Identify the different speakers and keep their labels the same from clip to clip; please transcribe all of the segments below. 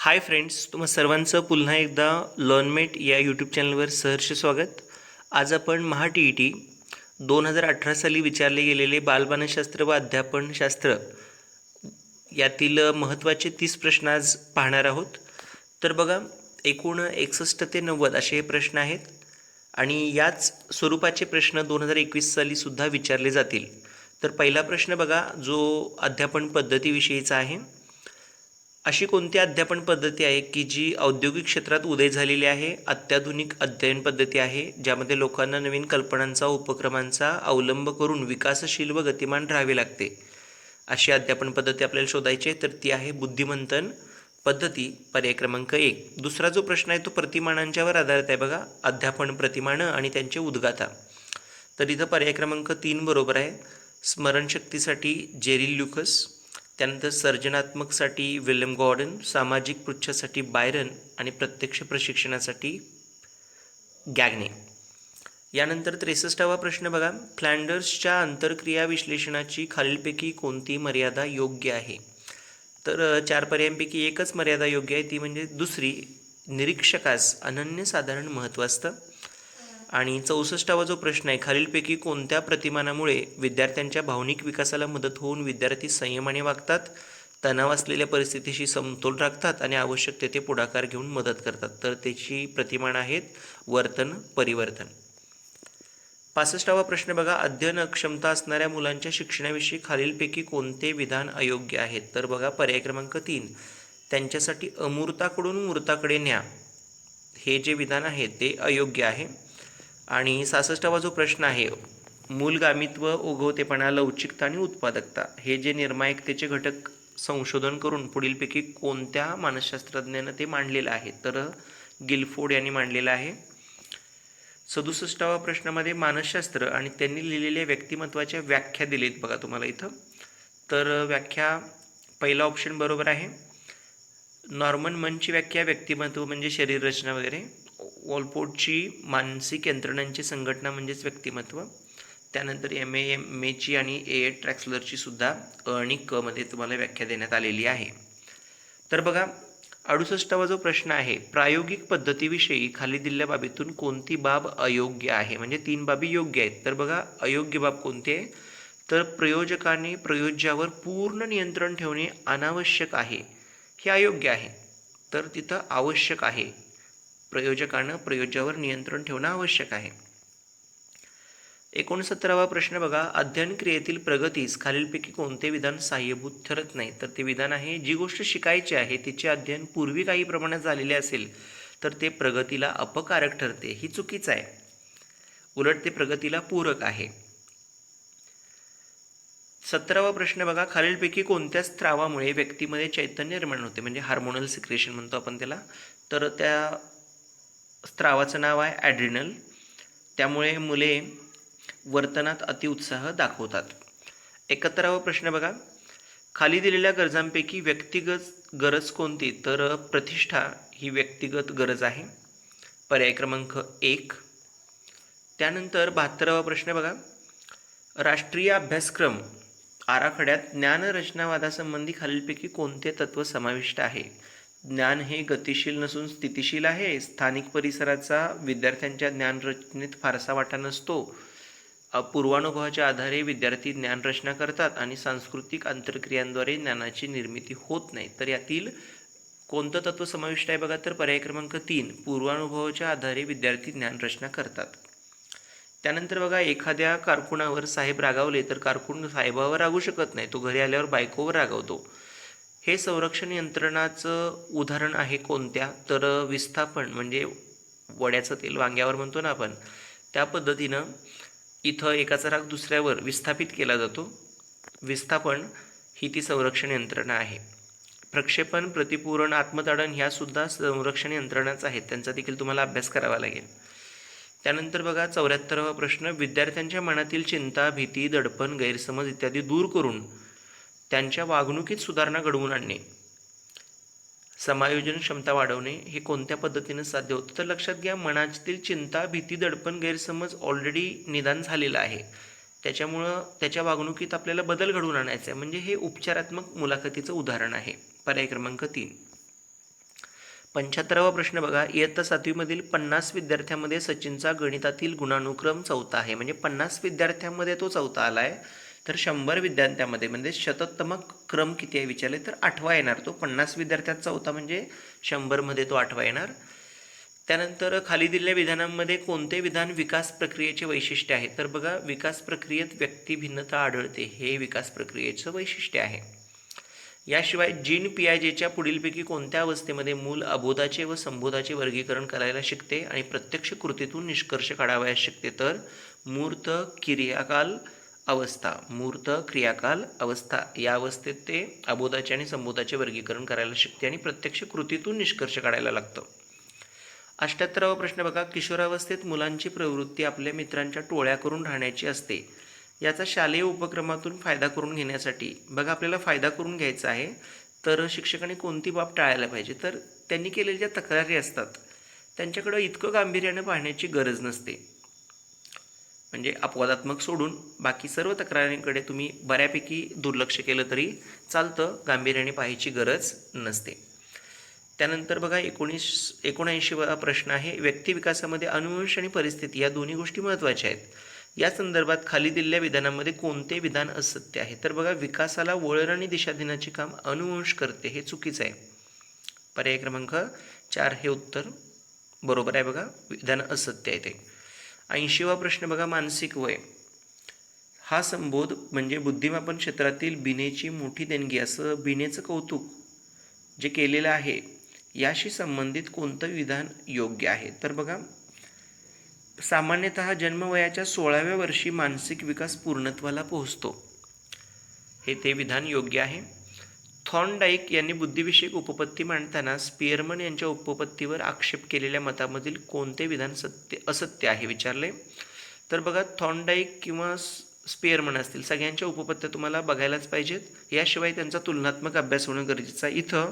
Speaker 1: Hi friends, तुम्हा सर्वांचं पुन्हा एकदा लर्नमेट या यूट्यूब चॅनलवर सहर्ष स्वागत. आज आपण महा टी ई टी 2018 साली विचारले गेलेले बालमानसशास्त्र व अध्यापनशास्त्र यातील महत्त्वाचे 30 प्रश्न आज पाहणार आहोत. तर बघा, एकूण 61 ते 90 असे हे प्रश्न आहेत आणि याच स्वरूपाचे प्रश्न 2021 साली सुद्धा विचारले जातील. तर पहिला प्रश्न बघा, जो अध्यापन पद्धतीविषयीचा आहे. अशी कोणती अध्यापन पद्धती आहे की जी औद्योगिक क्षेत्रात उदय झालेली आहे, अत्याधुनिक अध्ययन पद्धती आहे, ज्यामध्ये लोकांना नवीन कल्पनांचा उपक्रमांचा अवलंब करून विकासशील व गतिमान राहावे लागते. अशी अध्यापन पद्धती आपल्याला शोधायची आहे, तर ती आहे बुद्धिमंथन पद्धती, पर्याय क्रमांक 1. दुसरा जो प्रश्न आहे तो प्रतिमानांच्यावर आधारित आहे. बघा, अध्यापन प्रतिमानं आणि त्यांचे उद्गाता. तर इथं पर्याय क्रमांक 3 बरोबर आहे. स्मरणशक्तीसाठी जेरी ल्युकस, त्यानंतर सर्जनात्मकसाठी विल्यम गॉर्डन, सामाजिक पृच्छासाठी बायरन आणि प्रत्यक्ष प्रशिक्षणासाठी गॅग्ने. यानंतर 63वा प्रश्न बघा, फ्लँडर्सच्या आंतरक्रिया विश्लेषणाची खालीलपैकी कोणती मर्यादा योग्य आहे? तर 4 पर्यायांपैकी एकच मर्यादा योग्य आहे, ती म्हणजे दुसरी, निरीक्षकास अनन्यसाधारण महत्त्व असतं. आणि 64वा जो प्रश्न आहे, खालीलपैकी कोणत्या प्रतिमानामुळे विद्यार्थ्यांच्या भावनिक विकासाला मदत होऊन विद्यार्थी संयमाने वागतात, तणाव असलेल्या परिस्थितीशी समतोल राखतात आणि आवश्यक तेथे पुढाकार घेऊन मदत करतात? तर त्याची प्रतिमान आहेत वर्तन परिवर्तन. 65वा प्रश्न बघा, अध्ययन अक्षमता असणाऱ्या मुलांच्या शिक्षणाविषयी खालीलपैकी कोणते विधान अयोग्य आहेत? तर बघा, पर्याय क्रमांक 3, त्यांच्यासाठी अमूर्ताकडून मूर्ताकडे न्या, हे जे विधान आहे ते अयोग्य आहे. आणि 66वा जो प्रश्न आहे, मूलगामित्व, ओघवतेपणा, लवचिकता आणि उत्पादकता हे जे निर्णायकतेचे घटक संशोधन करून पुढीलपैकी कोणत्या मानसशास्त्रज्ञानं ते मांडलेलं आहे? तर गिलफोर्ड यांनी मांडलेलं आहे. 67वा प्रश्नामध्ये मानसशास्त्र आणि त्यांनी लिहिलेल्या व्यक्तिमत्वाच्या व्याख्या दिलेत बघा तुम्हाला इथं. तर व्याख्या, पहिला ऑप्शन बरोबर आहे. नॉर्मन मनची व्याख्या, व्यक्तिमत्व म्हणजे शरीर रचना वगैरे. वॉलपोर्टची मानसिक यंत्रणांची संघटना म्हणजेच व्यक्तिमत्व. त्यानंतर एमेची आणि ए ट्रॅक्सलरची सुद्धा अ आणि क मध्ये तुम्हाला व्याख्या देण्यात आलेली आहे. तर बघा, 68वा जो प्रश्न आहे, प्रायोगिक पद्धतीविषयी खाली दिलेल्या बाबीतून कोणती बाब अयोग्य आहे? म्हणजे 3 बाबी योग्य आहेत. तर बघा, अयोग्य बाब कोणती आहे? तर प्रयोजकाने प्रयोज्यावर पूर्ण नियंत्रण ठेवणे अनावश्यक आहे, हे अयोग्य आहे. तर तिथं आवश्यक आहे, प्रयोजकानं प्रयोज्यावर नियंत्रण ठेवणं आवश्यक आहे. 69वा प्रश्न बघा, अध्ययन क्रियेतील प्रगतीस खालीलपैकी कोणते विधान सहाय्यभूत ठरत नाही? तर ते विधान आहे, जी गोष्ट शिकायची आहे तिचे अध्ययन पूर्वी काही प्रमाणात झालेले असेल तर ते प्रगतीला अपकारक ठरते, ही चुकीचं आहे. उलट ते प्रगतीला पूरक आहे. 17वा प्रश्न बघा, खालीलपैकी कोणत्या स्त्रावामुळे व्यक्तीमध्ये चैतन्य निर्माण होते? म्हणजे हार्मोनल सिक्रेशन म्हणतो आपण त्याला. तर त्या स्त्रावाचं नाव आहे ॲड्रिनल. त्यामुळे मुले वर्तनात अतिउत्साह दाखवतात. 71वा प्रश्न बघा, खाली दिलेल्या गरजांपैकी व्यक्तिगत गरज कोणती? तर प्रतिष्ठा ही व्यक्तिगत गरज आहे, पर्याय क्रमांक 1. त्यानंतर 72वा प्रश्न बघा, राष्ट्रीय अभ्यासक्रम आराखड्यात ज्ञानरचनावादासंबंधी खालीलपैकी कोणते तत्व समाविष्ट आहे? ज्ञान हे गतिशील नसून स्थितिशील आहे, स्थानिक परिसराचा विद्यार्थ्यांच्या ज्ञानरचनेत फारसा वाटा नसतो, पूर्वानुभवाच्या आधारे विद्यार्थी ज्ञानरचना करतात आणि सांस्कृतिक आंतरक्रियांद्वारे ज्ञानाची निर्मिती होत नाही. तर यातील कोणतं तत्व समाविष्ट आहे बघा? तर पर्याय क्रमांक 3, पूर्वानुभवाच्या आधारे विद्यार्थी ज्ञानरचना करतात. त्यानंतर बघा, एखाद्या कारकुनावर साहेब रागावले तर कारकून साहेबावर रागू शकत नाही, तो घरी आल्यावर बायकोवर रागावतो. हे संरक्षण यंत्रणाचं उदाहरण आहे कोणत्या? तर विस्थापन, म्हणजे वड्याचं तेल वांग्यावर म्हणतो ना आपण, त्या पद्धतीनं इथं एकाचा राग दुसऱ्यावर विस्थापित केला जातो. विस्थापन ही ती संरक्षण यंत्रणा आहे. प्रक्षेपण, प्रतिपूरण, आत्मताडन ह्यासुद्धा संरक्षण यंत्रणाच आहेत, त्यांचा देखील तुम्हाला अभ्यास करावा लागेल. त्यानंतर बघा, 74वा प्रश्न, विद्यार्थ्यांच्या मनातील चिंता, भीती, दडपण, गैरसमज इत्यादी दूर करून त्यांच्या वागणुकीत सुधारणा घडवून आणणे, समायोजन क्षमता वाढवणे, हे कोणत्या पद्धतीने साध्य होतं? तर लक्षात घ्या, मनातील चिंता, भीती, दडपण, गैरसमज ऑलरेडी निदान झालेलं आहे, त्याच्यामुळं त्याच्या वागणुकीत आपल्याला बदल घडवून आणायचा आहे. म्हणजे हे उपचारात्मक मुलाखतीचं उदाहरण आहे, पर्याय क्रमांक 3. 75वा प्रश्न बघा, इयत्ता 7वीमधील 50 विद्यार्थ्यांमध्ये सचिनचा गणितातील गुणानुक्रम चौथा आहे. म्हणजे 50 विद्यार्थ्यांमध्ये तो चौथा आला आहे. तर 100 विद्यार्थ्यांमध्ये म्हणजे शततमक क्रम किती आहे विचारले तर 8वा येणार. तो 50 विद्यार्थ्यात चौथा म्हणजे 100मध्ये तो 8वा येणार. त्यानंतर खाली दिलेल्या विधानांमध्ये कोणते विधान विकास प्रक्रियेचे वैशिष्ट्य आहे? तर बघा, विकास प्रक्रियेत व्यक्ती भिन्नता आढळते, हे विकास प्रक्रियेचं वैशिष्ट्य आहे. याशिवाय जीन पियाजेच्या पुढीलपैकी कोणत्या अवस्थेमध्ये मूल अबोधाचे व संबोधाचे वर्गीकरण करायला शिकते आणि प्रत्यक्ष कृतीतून निष्कर्ष काढावयास शिकते? तर मूर्त क्रियाकाल अवस्था या अवस्थेत ते अबोधाचे आणि संबोधाचे वर्गीकरण करायला शिकते आणि प्रत्यक्ष कृतीतून निष्कर्ष काढायला लागतं. 78वा प्रश्न बघा, किशोरावस्थेत मुलांची प्रवृत्ती आपल्या मित्रांच्या टोळ्या करून राहण्याची असते. याचा शालेय उपक्रमातून फायदा करून घेण्यासाठी बघा, आपल्याला फायदा करून घ्यायचा आहे, तर शिक्षकांनी कोणती बाब टाळायला पाहिजे? तर त्यांनी केलेल्या ज्या तक्रारी असतात त्यांच्याकडं इतकं गांभीर्यानं पाहण्याची गरज नसते. म्हणजे अपवादात्मक सोडून बाकी सर्व तक्रारींकडे तुम्ही बऱ्यापैकी दुर्लक्ष केलं तरी चालतं, गांभीर्याने पाहायची गरज नसते. त्यानंतर बघा 79वा प्रश्न आहे, व्यक्तिविकासामध्ये अनुवंश आणि परिस्थिती या दोन्ही गोष्टी महत्त्वाच्या आहेत. या संदर्भात खाली दिलेल्या विधानामध्ये कोणते विधान असत्य आहे? तर बघा, विकासाला वळण आणि दिशा देण्याचे काम अनुवंश करते, हे चुकीचं आहे. पर्याय क्रमांक 4 हे उत्तर बरोबर आहे. बघा, विधान असत्य आहे ते. 80वा प्रश्न बघा, मानसिक वय हा संबोध म्हणजे बुद्धिमापन क्षेत्रातील बिनेची मोठी देणगी असं बिनेचं कौतुक जे केलेलं आहे याशी संबंधित कोणतं विधान योग्य आहे? तर बघा, सामान्यतः जन्मवयाच्या 16व्या वर्षी मानसिक विकास पूर्णत्वाला पोहोचतो, हे ते विधान योग्य आहे. थॉर्नडाईक यांनी बुद्धिविषयक उपपत्ती मांडताना स्पियरमन यांच्या उपपत्तीवर आक्षेप केलेल्या मतामधील कोणते विधान असत्य आहे विचारले? तर बघा, थॉर्नडाईक किंवा स्पियरमन असतील सगळ्यांच्या उपपत्त्या तुम्हाला बघायलाच पाहिजेत, याशिवाय त्यांचा तुलनात्मक अभ्यास होणं गरजेचं आहे. इथं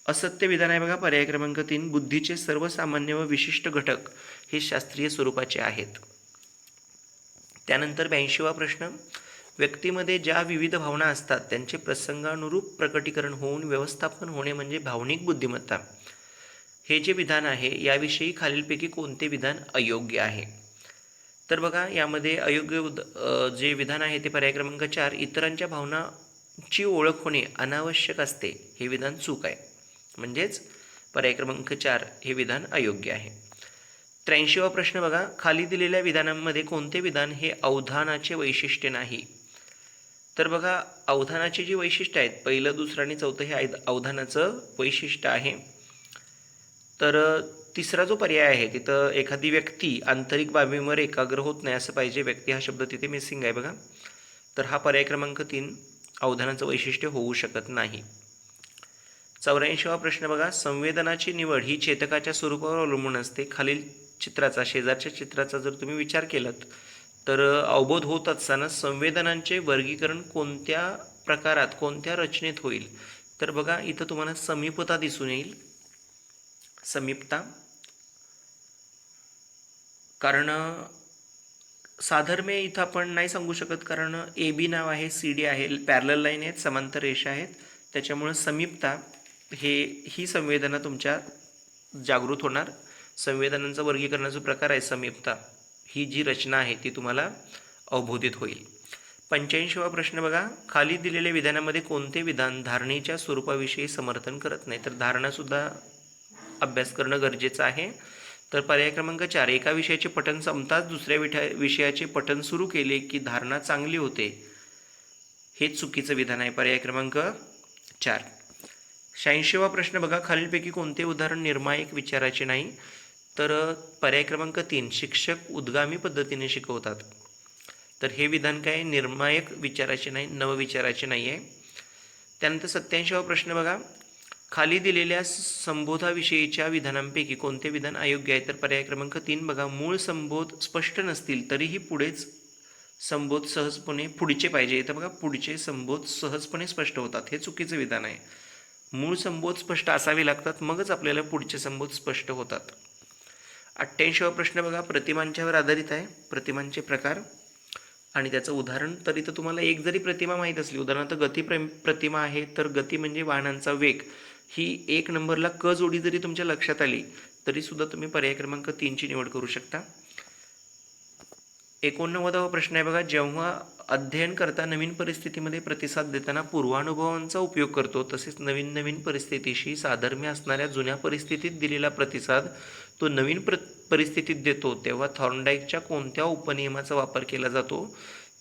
Speaker 1: असत्य विधान आहे बघा, पर्याय क्रमांक 3, बुद्धीचे सर्वसामान्य व विशिष्ट घटक हे शास्त्रीय स्वरूपाचे आहेत. त्यानंतर 82वा प्रश्न, व्यक्तीमध्ये ज्या विविध भावना असतात त्यांचे प्रसंगानुरूप प्रकटीकरण होऊन व्यवस्थापन होणे म्हणजे भावनिक बुद्धिमत्ता, हे जे विधान आहे याविषयी खालीलपैकी कोणते विधान अयोग्य आहे? तर बघा, यामध्ये अयोग्य जे विधान आहे ते पर्याय क्रमांक 4, इतरांच्या भावनाची ओळख होणे अनावश्यक असते, हे विधान चूक आहे. म्हणजेच पर्याय क्रमांक 4 हे विधान अयोग्य आहे. 83वा प्रश्न बघा, खाली दिलेल्या विधानांमध्ये कोणते विधान हे अवधानाचे वैशिष्ट्य नाही? तर बघा, अवधानाची जी वैशिष्ट्य आहेत, पहिलं, दुसरं आणि चौथं हे अवधानाचं वैशिष्ट्य आहे. तर तिसरा जो पर्याय आहे तिथं एखादी व्यक्ती आंतरिक बाबींवर एकाग्र होत नाही असं पाहिजे, व्यक्ती हा शब्द तिथे मिसिंग आहे बघा. तर हा पर्याय क्रमांक 3 अवधानाचं वैशिष्ट्य होऊ शकत नाही. 84वा प्रश्न बघा, संवेदनाची निवड ही चेतकाच्या स्वरूपावर अवलंबून असते. खालील चित्राचा, शेजारच्या चित्राचा जर तुम्ही विचार केलात तर अवबोध होत असताना संवेदनांचे वर्गीकरण कोणत्या प्रकारात, कोणत्या रचनेत होईल? तर बघा, इथं तुम्हाला समीपता दिसून येईल, समीपता. कारण साधर्म्य इथं आपण नाही सांगू शकत, कारण ए बी नाव आहे, सी डी आहे, पॅरलल लाईन आहेत, समांतर रेषा आहेत, त्याच्यामुळं समीपता ही संवेदना तुमच्या जागृत होणार. संवेदनांचा वर्गीकरणाचा प्रकार आहे समीपता, ही जी रचना आहे ती तुम्हाला अवबोधित होईल. 85वा प्रश्न बघा, खाली दिलेल्या विधानामध्ये कोणते विधान धारणेच्या स्वरूपाविषयी समर्थन करत नाही? तर धारणासुद्धा अभ्यास करणं गरजेचं आहे. तर पर्याय क्रमांक 4, एका विषयाचे पठण संपताच दुसऱ्या विषयाचे पठण सुरू केले की धारणा चांगली होते, हे चुकीचं विधान आहे. पर्याय क्रमांक 4. 86वा प्रश्न बघा, खालीलपैकी कोणते उदाहरण निर्मायक विचाराचे नाही? तर पर्याय क्रमांक 3, शिक्षक उद्गामी पद्धतीने शिकवतात. तर हे विधान काय, निर्मायक विचाराचे नाही, नवविचाराचे नाही आहे. त्यानंतर 87वा प्रश्न बघा, खाली दिलेल्या संबोधाविषयीच्या विधानांपैकी कोणते विधान अयोग्य आहे? तर पर्याय क्रमांक 3 बघा, मूळ संबोध स्पष्ट नसतील तरीही पुढचे पुढचे पाहिजे. तर बघा, पुढचे संबोध सहजपणे स्पष्ट होतात, हे चुकीचं विधान आहे. मूळ संबोध स्पष्ट असावे लागतात, मगच आपल्याला पुढचे संबोध स्पष्ट होतात. 88वा प्रश्न बघा, प्रतिमांच्यावर आधारित आहे, प्रतिमांचे प्रकार आणि त्याचं उदाहरण. तर इथं तुम्हाला एक जरी प्रतिमा माहीत असली, उदाहरणार्थ गती प्रतिमा आहे, तर गती म्हणजे वाहनांचा वेग, ही 1 नंबरला क जोडी जरी तुमच्या लक्षात आली तरीसुद्धा तुम्ही पर्याय क्रमांक 3ची निवड करू शकता. 89वा प्रश्न आहे बघा, जेव्हा अध्ययन करता नवीन परिस्थितीमध्ये प्रतिसाद देताना पूर्वानुभवांचा उपयोग करतो, तसेच नवीन नवीन परिस्थितीशी साधर्म्य असणाऱ्या जुन्या परिस्थितीत दिलेला प्रतिसाद तो नवीन परिस्थितीत देतो, तेव्हा थॉर्नडाईकच्या कोणत्या उपनियमाचा वापर केला जातो?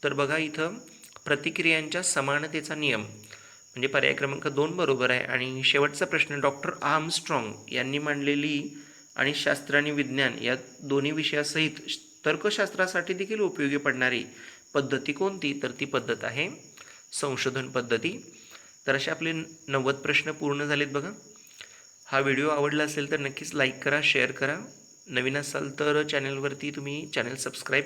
Speaker 1: तर बघा इथं प्रतिक्रियांच्या समानतेचा नियम, म्हणजे पर्याय क्रमांक 2 बरोबर आहे. आणि शेवटचा प्रश्न, डॉक्टर आर्मस्ट्रॉंग यांनी मांडलेली आणि शास्त्र आणि विज्ञान या दोन्ही विषयासहित तर्कशास्त्रासाठी देखील उपयोगी पडणारी पद्धती कोणती? तर ती पद्धत आहे संशोधन पद्धती. तर असे आपले 90 प्रश्न पूर्ण झालेत बघा. हा व्हिडिओ आवडला असेल तर नक्कीच लाईक करा, शेअर करा. नवीन असाल तर चॅनलवरती तुम्ही चॅनल सबस्क्राईब